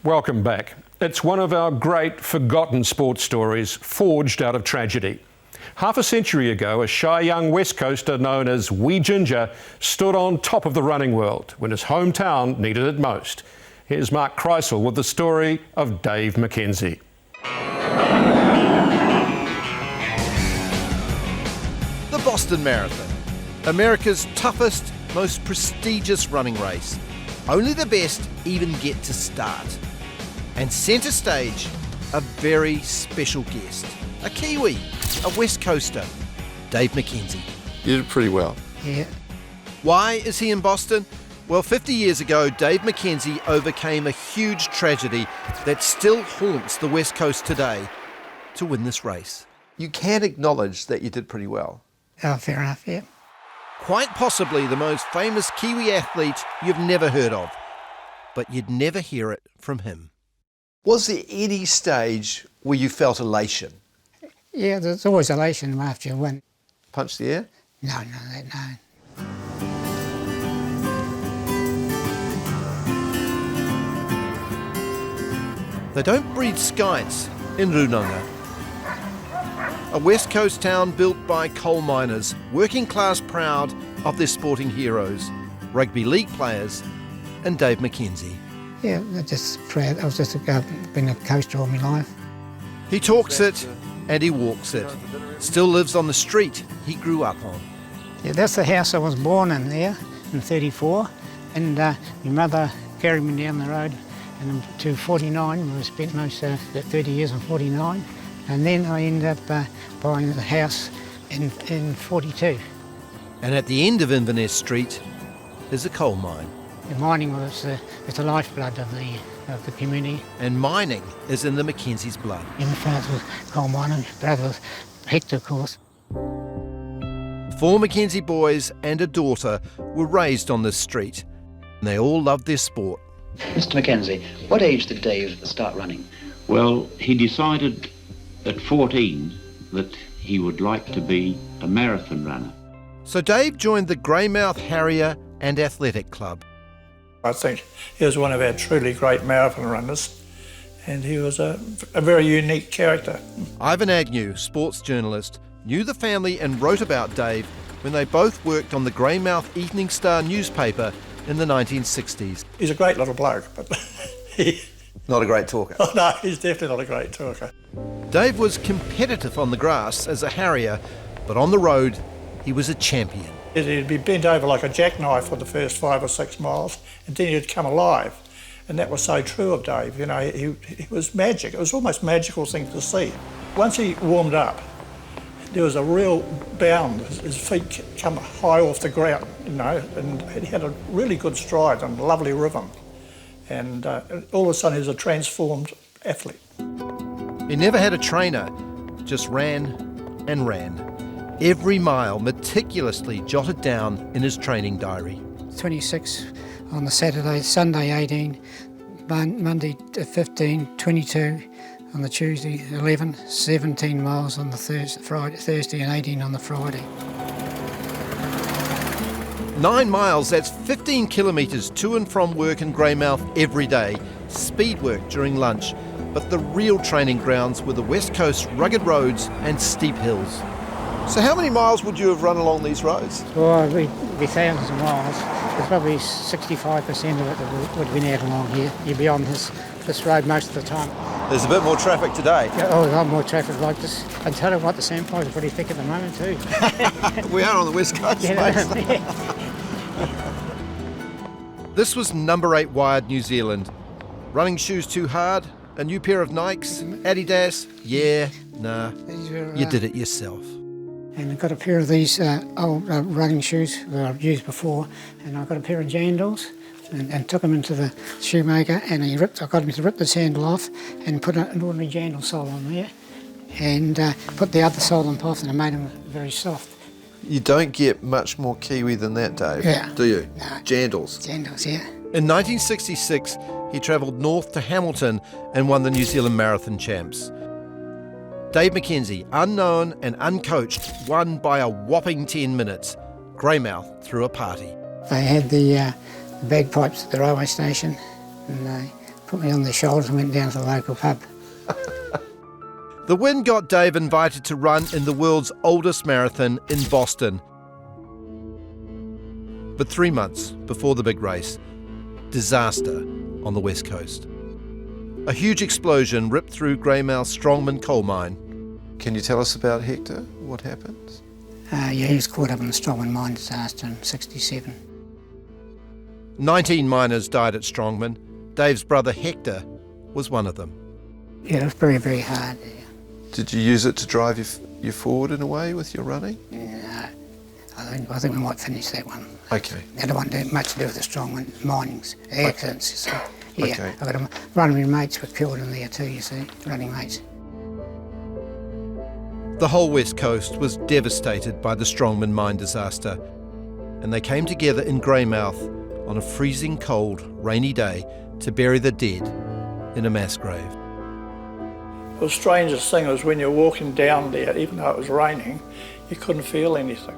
Welcome back. It's one of our great forgotten sports stories forged out of tragedy. Half a century ago, a shy young West Coaster known as Wee Ginger stood on top of the running world when his hometown needed it most. Here's Mark Kreisel with the story of Dave McKenzie. The Boston Marathon, America's toughest, most prestigious running race. Only the best even get to start. And centre stage, a very special guest. A Kiwi, a West Coaster, Dave McKenzie. You did pretty well. Yeah. Why is he in Boston? Well, 50 years ago, Dave McKenzie overcame a huge tragedy that still haunts the West Coast today to win this race. You can acknowledge that you did pretty well. Oh, fair enough, yeah. Quite possibly the most famous Kiwi athlete you've never heard of, but you'd never hear it from him. Was there any stage where you felt elation? Yeah, there's always elation after you win. Punch the air? No. They don't breed skites in Runanga. A West Coast town built by coal miners, working class proud of their sporting heroes, rugby league players and Dave McKenzie. Yeah, I'm just proud. I was just been a coaster all my life. He talks it and he walks it. Still lives on the street he grew up on. Yeah, that's the house I was born in there in 34, and my mother carried me down the road and to 49. We spent most of 30 years on 49, and then I ended up buying the house in 42. And at the end of Inverness Street is a coal mine. The mining was the lifeblood of the community. And mining is in the Mackenzie's blood. My father was coal mining, brother was Hector, of course. 4 Mackenzie boys and a daughter were raised on this street, and they all loved their sport. Mr. McKenzie, what age did Dave start running? Well, he decided at 14 that he would like to be a marathon runner. So Dave joined the Greymouth Harrier and Athletic Club. I think he was one of our truly great marathon runners, and he was a very unique character. Ivan Agnew, sports journalist, knew the family and wrote about Dave when they both worked on the Greymouth Evening Star newspaper in the 1960s. He's a great little bloke, but Not a great talker. oh no, he's definitely not a great talker. Dave was competitive on the grass as a Harrier, but on the road, he was a champion. He'd be bent over like a jackknife for the first 5 or 6 miles, and then he'd come alive. And that was so true of Dave. You know, he was magic. It was almost a magical thing to see. Once he warmed up, there was a real bound. His feet come high off the ground, you know, and he had a really good stride and lovely rhythm. And all of a sudden, he was a transformed athlete. He never had a trainer, just ran and ran. Every mile meticulously jotted down in his training diary. 26 on the Saturday, Sunday 18, Monday 15, 22 on the Tuesday, 11, 17 miles on the Thursday and 18 on the Friday. 9 miles, that's 15 kilometres to and from work in Greymouth every day. Speed work during lunch. But the real training grounds were the West Coast rugged roads and steep hills. So how many miles would you have run along these roads? Well, it'd be thousands of miles. There's probably 65% of it that would have been out along here. You'd be on this road most of the time. There's a bit more traffic today. Yeah, oh, a lot more traffic like this. I tell you what, the sandflies are pretty thick at the moment too. We are on the West Coast, mate. This was number 8 Wired New Zealand. Running shoes too hard? A new pair of Nikes? Adidas? Yeah, nah. You did it yourself. And I got a pair of these old running shoes that I've used before, and I got a pair of jandals and took them into the shoemaker, and I got him to rip the sandal off and put an ordinary jandal sole on there, and put the other sole on top, and I made them very soft. You don't get much more Kiwi than that, Dave, Yeah. do you? No. Jandals. Jandals, yeah. In 1966, he travelled north to Hamilton and won the New Zealand Marathon Champs. Dave McKenzie, unknown and uncoached, won by a whopping 10 minutes. Greymouth threw a party. They had the bagpipes at the railway station, and they put me on their shoulders and went down to the local pub. The win got Dave invited to run in the world's oldest marathon in Boston. But 3 months before the big race, disaster on the West Coast. A huge explosion ripped through Greymouth's Strongman coal mine. Can you tell us about Hector? What happened? He was caught up in the Strongman mine disaster in '67. 19 miners died at Strongman. Dave's brother Hector was one of them. Yeah, it was very, very hard. Did you use it to drive you forward in a way with your running? Yeah, I think we might finish that one. Okay. I don't want to do much to do with the Strongman minings, accidents. So, yeah, Okay. I've got running mates were killed in there too, you see, running mates. The whole West Coast was devastated by the Strongman mine disaster, and they came together in Greymouth on a freezing cold, rainy day to bury the dead in a mass grave. The strangest thing was when you're walking down there, even though it was raining, you couldn't feel anything.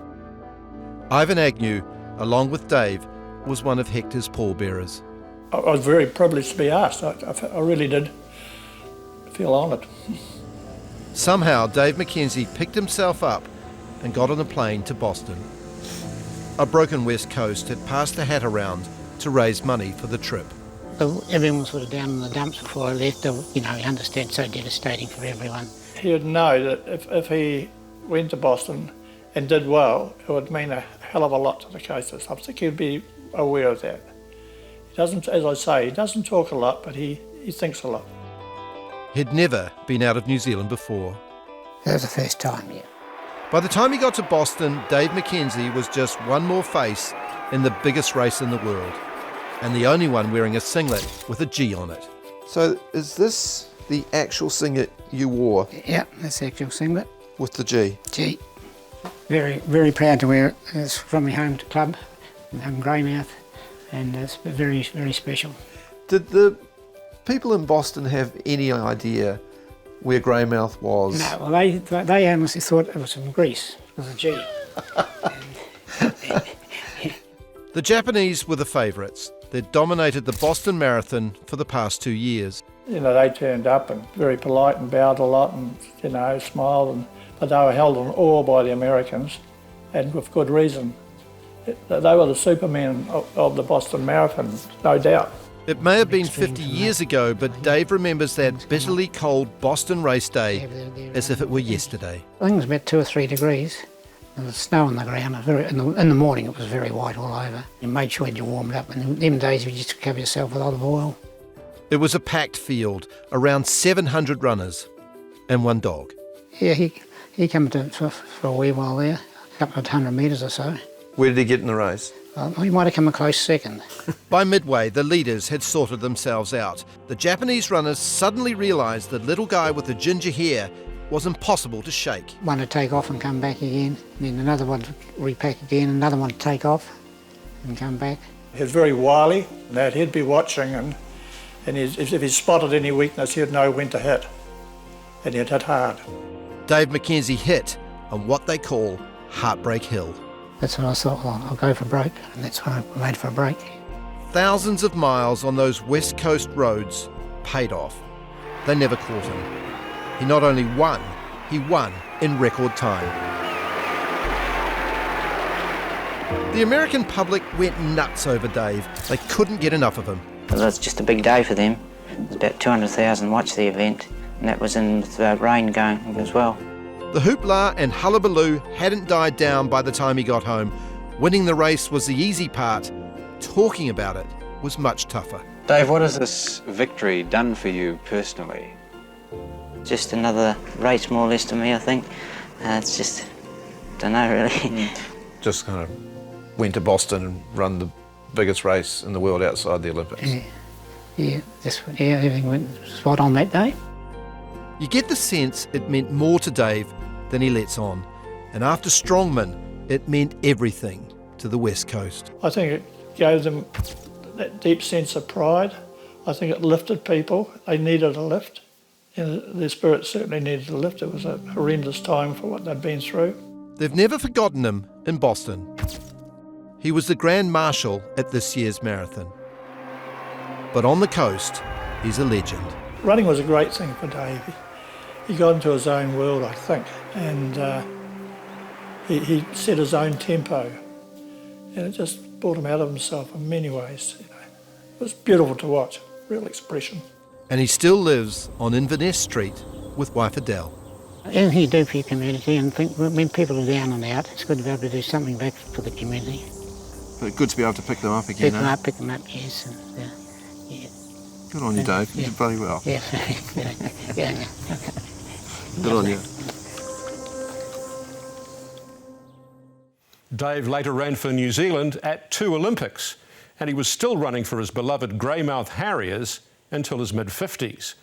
Ivan Agnew, along with Dave, was one of Hector's pallbearers. I was very privileged to be asked. I really did feel honoured. Somehow, Dave McKenzie picked himself up and got on a plane to Boston. A broken West Coast had passed the hat around to raise money for the trip. Everyone was sort of down in the dumps before I left. You understand, so devastating for everyone. He would know that if he went to Boston and did well, it would mean a hell of a lot to the coasters. I think he'd be aware of that. He doesn't, as I say, he doesn't talk a lot, but he thinks a lot. He'd never been out of New Zealand before. That was the first time, yeah. By the time he got to Boston, Dave McKenzie was just one more face in the biggest race in the world, and the only one wearing a singlet with a G on it. So is this the actual singlet you wore Yeah, that's the actual singlet. with the G? Gee, very, very proud to wear it. It's from my home club in Greymouth, and it's very, very special. Did the people in Boston have any idea where Greymouth was? No, well, they honestly thought it was from Greece, with a G. The Japanese were the favourites. They'd dominated the Boston Marathon for the past 2 years. You know, they turned up and very polite and bowed a lot and, smiled, but they were held in awe by the Americans, and with good reason. They were the supermen of the Boston Marathon, no doubt. It may have been 50 years ago, but Dave remembers that bitterly cold Boston race day as if it were yesterday. I think it was about 2 or 3 degrees. There was snow on the ground. In the morning it was very white all over. You made sure you warmed up, and in them days you just cover yourself with olive oil. It was a packed field, around 700 runners and one dog. Yeah, he came for a wee while there, a couple of 100 metres or so. Where did he get in the race? He might have come a close second. By midway, the leaders had sorted themselves out. The Japanese runners suddenly realised the little guy with the ginger hair was impossible to shake. One to take off and come back again, and then another one to repack again, another one to take off and come back. He was very wily, and that he'd be watching, and if he spotted any weakness, he'd know when to hit, and he'd hit hard. Dave McKenzie hit on what they call Heartbreak Hill. That's when I thought, well, I'll go for broke, and that's when I made for a break. Thousands of miles on those West Coast roads paid off. They never caught him. He not only won, he won in record time. The American public went nuts over Dave. They couldn't get enough of him. It was just a big day for them. It was about 200,000 watched the event, and that was in with rain going as well. The hoopla and hullabaloo hadn't died down by the time he got home. Winning the race was the easy part. Talking about it was much tougher. Dave, what has this victory done for you personally? Just another race more or less to me, I think. It's just, don't know really. Just kind of went to Boston and run the biggest race in the world outside the Olympics. Yeah, everything went spot on that day. You get the sense it meant more to Dave than he lets on. And after Strongman, it meant everything to the West Coast. I think it gave them that deep sense of pride. I think it lifted people. They needed a lift. Their spirit certainly needed a lift. It was a horrendous time for what they'd been through. They've never forgotten him in Boston. He was the Grand Marshal at this year's marathon. But on the coast, is a legend. Running was a great thing for Dave. He got into his own world, I think, and he set his own tempo, and it just brought him out of himself in many ways. You know. It was beautiful to watch, real expression. And he still lives on Inverness Street with wife Adele. Anything you do for your community, and think when people are down and out, it's good to be able to do something back for the community. But good to be able to pick them up again. Pick them up, yes. And, yeah. Good on you, Dave. You did bloody well. Yeah, yeah. Good on you. Dave later ran for New Zealand at 2 Olympics, and he was still running for his beloved Greymouth Harriers until his mid-50s.